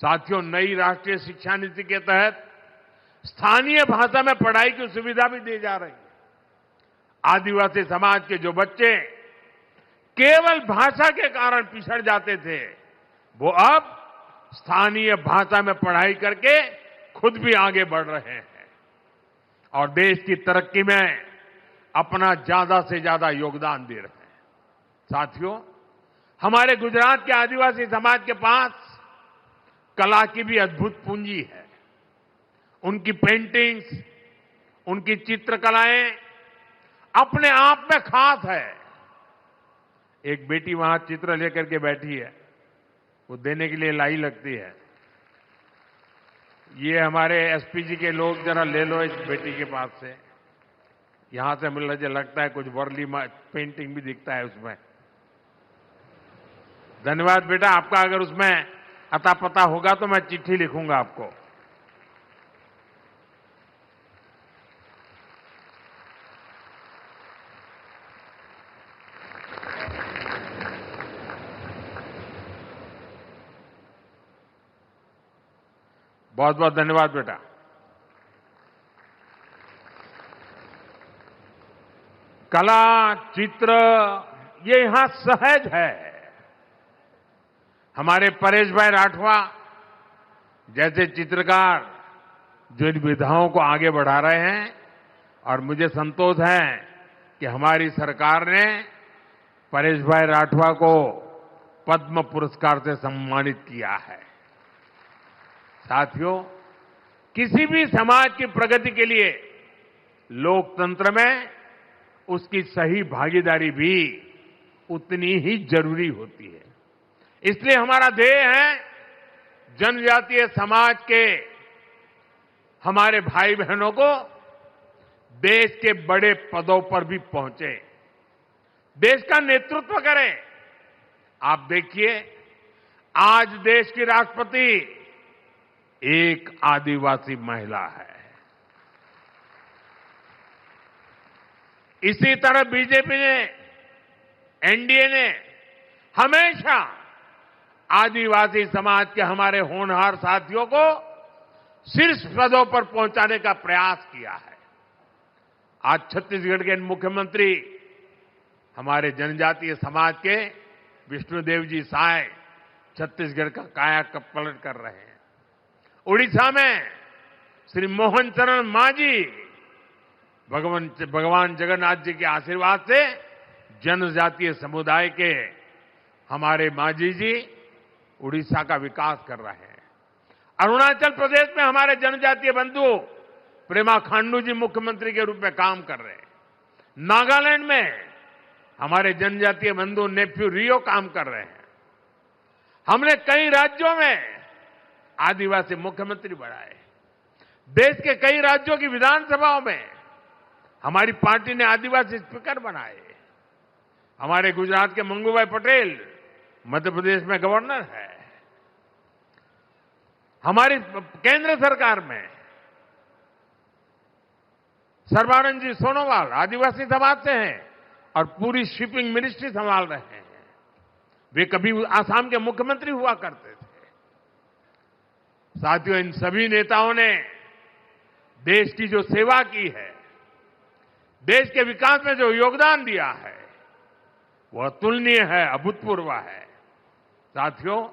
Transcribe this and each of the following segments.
साथियों, नई राष्ट्रीय शिक्षा नीति के तहत स्थानीय भाषा में पढ़ाई की सुविधा भी दी जा रही है। आदिवासी समाज के जो बच्चे केवल भाषा के कारण पिछड़ जाते थे, वो अब स्थानीय भाषा में पढ़ाई करके खुद भी आगे बढ़ रहे हैं और देश की तरक्की में अपना ज्यादा से ज्यादा योगदान दे रहे हैं। साथियों, हमारे गुजरात के आदिवासी समाज के पास कला की भी अद्भुत पूंजी है। उनकी पेंटिंग्स, उनकी चित्रकलाएं अपने आप में खास है। एक बेटी वहां चित्र लेकर के बैठी है, वो देने के लिए लाई लगती है। ये हमारे एसपी जी के लोग जरा ले लो इस बेटी के पास से। यहां से मुझे लगता है कुछ वर्ली पेंटिंग भी दिखता है उसमें। धन्यवाद बेटा, आपका अगर उसमें अता पता होगा तो मैं चिट्ठी लिखूंगा आपको। बहुत बहुत धन्यवाद बेटा। कला, चित्र, ये यहां सहज है। हमारे परेश भाई राठवा जैसे चित्रकार जो इन विधाओं को आगे बढ़ा रहे हैं, और मुझे संतोष है कि हमारी सरकार ने परेश भाई राठवा को पद्म पुरस्कार से सम्मानित किया है। साथियों, किसी भी समाज की प्रगति के लिए लोकतंत्र में उसकी सही भागीदारी भी उतनी ही जरूरी होती है। इसलिए हमारा ध्येय है जनजातीय समाज के हमारे भाई बहनों को देश के बड़े पदों पर भी पहुंचे, देश का नेतृत्व करें। आप देखिए, आज देश की राष्ट्रपति एक आदिवासी महिला है। इसी तरह बीजेपी ने, एनडीए ने हमेशा आदिवासी समाज के हमारे होनहार साथियों को शीर्ष पदों पर पहुंचाने का प्रयास किया है। आज छत्तीसगढ़ के मुख्यमंत्री हमारे जनजातीय समाज के विष्णुदेव जी साय छत्तीसगढ़ का कायापलट कर रहे हैं। उड़ीसा में श्री मोहन चरण मांझी भगवान जगन्नाथ जी के आशीर्वाद से जनजातीय समुदाय के हमारे मांझी जी उड़ीसा का विकास कर रहे हैं। अरुणाचल प्रदेश में हमारे जनजातीय बंधु प्रेमा खांडू जी मुख्यमंत्री के रूप में काम कर रहे हैं। नागालैंड में हमारे जनजातीय बंधु नेफ्यू रियो काम कर रहे हैं। हमने कई राज्यों में आदिवासी मुख्यमंत्री बनाए। देश के कई राज्यों की विधानसभाओं में हमारी पार्टी ने आदिवासी स्पीकर बनाए। हमारे गुजरात के मंगूभाई पटेल मध्य प्रदेश में गवर्नर है। हमारी केंद्र सरकार में सर्बानंद जी सोनोवाल आदिवासी समाज से हैं और पूरी शिपिंग मिनिस्ट्री संभाल रहे हैं। वे कभी आसाम के मुख्यमंत्री हुआ करते थे। साथियों, इन सभी नेताओं ने देश की जो सेवा की है, देश के विकास में जो योगदान दिया है, वह अतुलनीय है, अभूतपूर्व है। साथियों,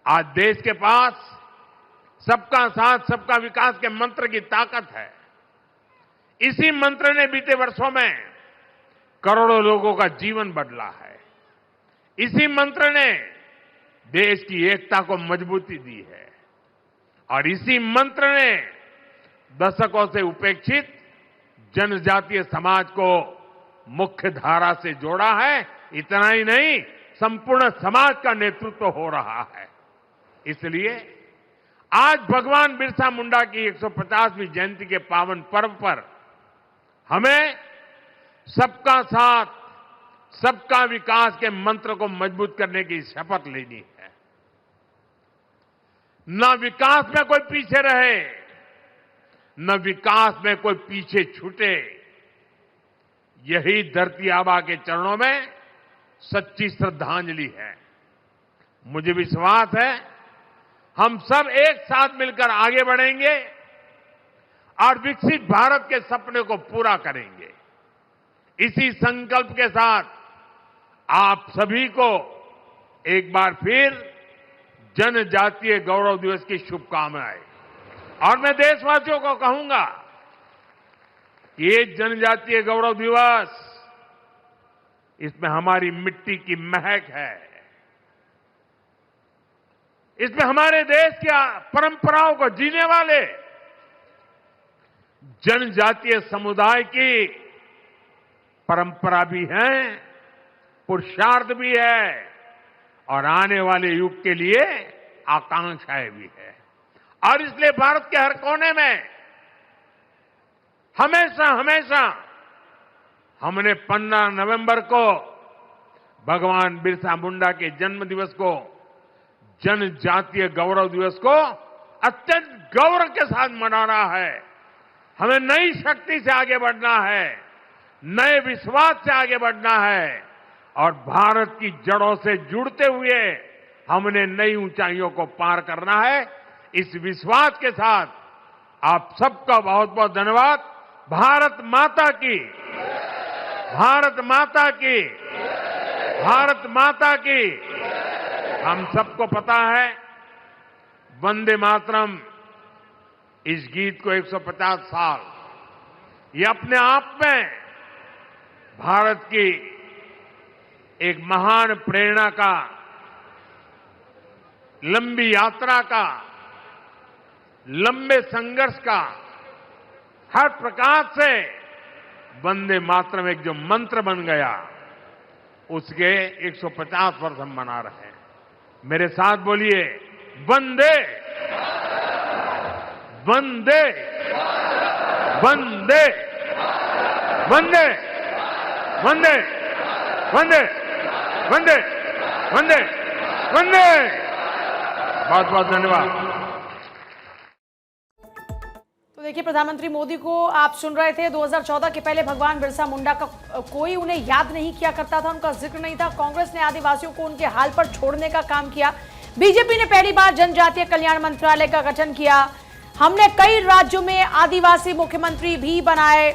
आज देश के पास सबका साथ सबका विकास के मंत्र की ताकत है। इसी मंत्र ने बीते वर्षों में करोड़ों लोगों का जीवन बदला है। इसी मंत्र ने देश की एकता को मजबूती दी है और इसी मंत्र ने दशकों से उपेक्षित जनजातीय समाज को मुख्य धारा से जोड़ा है। इतना ही नहीं, संपूर्ण समाज का नेतृत्व हो रहा है। इसलिए आज भगवान बिरसा मुंडा की 150वीं जयंती के पावन पर्व पर हमें सबका साथ सबका विकास के मंत्र को मजबूत करने की शपथ लेनी है। न विकास में कोई पीछे रहे, न विकास में कोई पीछे छूटे। यही धरती आबा के चरणों में सच्ची श्रद्धांजलि है। मुझे विश्वास है हम सब एक साथ मिलकर आगे बढ़ेंगे और विकसित भारत के सपने को पूरा करेंगे। इसी संकल्प के साथ आप सभी को एक बार फिर जनजातीय गौरव दिवस की शुभकामनाएं। और मैं देशवासियों को कहूंगा कि ये जनजातीय गौरव दिवस, इसमें हमारी मिट्टी की महक है, इसमें हमारे देश की परंपराओं को जीने वाले जनजातीय समुदाय की परंपरा भी है, पुरुषार्थ भी है और आने वाले युग के लिए आकांक्षाएं भी है। और इसलिए भारत के हर कोने में हमेशा हमेशा हमने 15 नवंबर को भगवान बिरसा मुंडा के जन्म दिवस को, जनजातीय गौरव दिवस को अत्यंत गौरव के साथ मनाना है। हमें नई शक्ति से आगे बढ़ना है, नए विश्वास से आगे बढ़ना है और भारत की जड़ों से जुड़ते हुए हमने नई ऊंचाइयों को पार करना है। इस विश्वास के साथ आप सबका बहुत बहुत धन्यवाद। भारत माता की, भारत माता की, भारत माता की। हम सबको पता है वंदे मातरम, इस गीत को 150 साल, ये अपने आप में भारत की एक महान प्रेरणा का, लंबी यात्रा का, लंबे संघर्ष का, हर प्रकार से वंदे मातरम एक जो मंत्र बन गया, उसके 150 वर्ष हम मना रहे हैं। मेरे साथ बोलिए, वंदे वंदे वंदे वंदे वंदे वंदे वंदे वंदे वंदे। बहुत बहुत धन्यवाद। तो देखिए, प्रधानमंत्री मोदी को आप सुन रहे थे। 2014 के पहले भगवान बिरसा मुंडा का कोई उन्हें याद नहीं किया करता था, उनका जिक्र नहीं था। कांग्रेस ने आदिवासियों को उनके हाल पर छोड़ने का काम किया। बीजेपी ने पहली बार जनजातीय कल्याण मंत्रालय का गठन किया। हमने कई राज्यों में आदिवासी मुख्यमंत्री भी बनाए।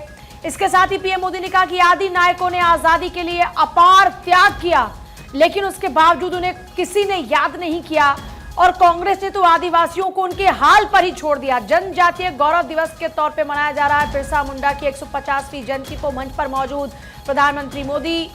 इसके साथ ही पीएम मोदी ने कहा कि आदि नायकों ने आजादी के लिए अपार त्याग किया, लेकिन उसके बावजूद उन्हें किसी ने याद नहीं किया और कांग्रेस ने तो आदिवासियों को उनके हाल पर ही छोड़ दिया। जनजातीय गौरव दिवस के तौर पे मनाया जा रहा है बिरसा मुंडा की 150वीं जयंती को मंच पर मौजूद प्रधानमंत्री मोदी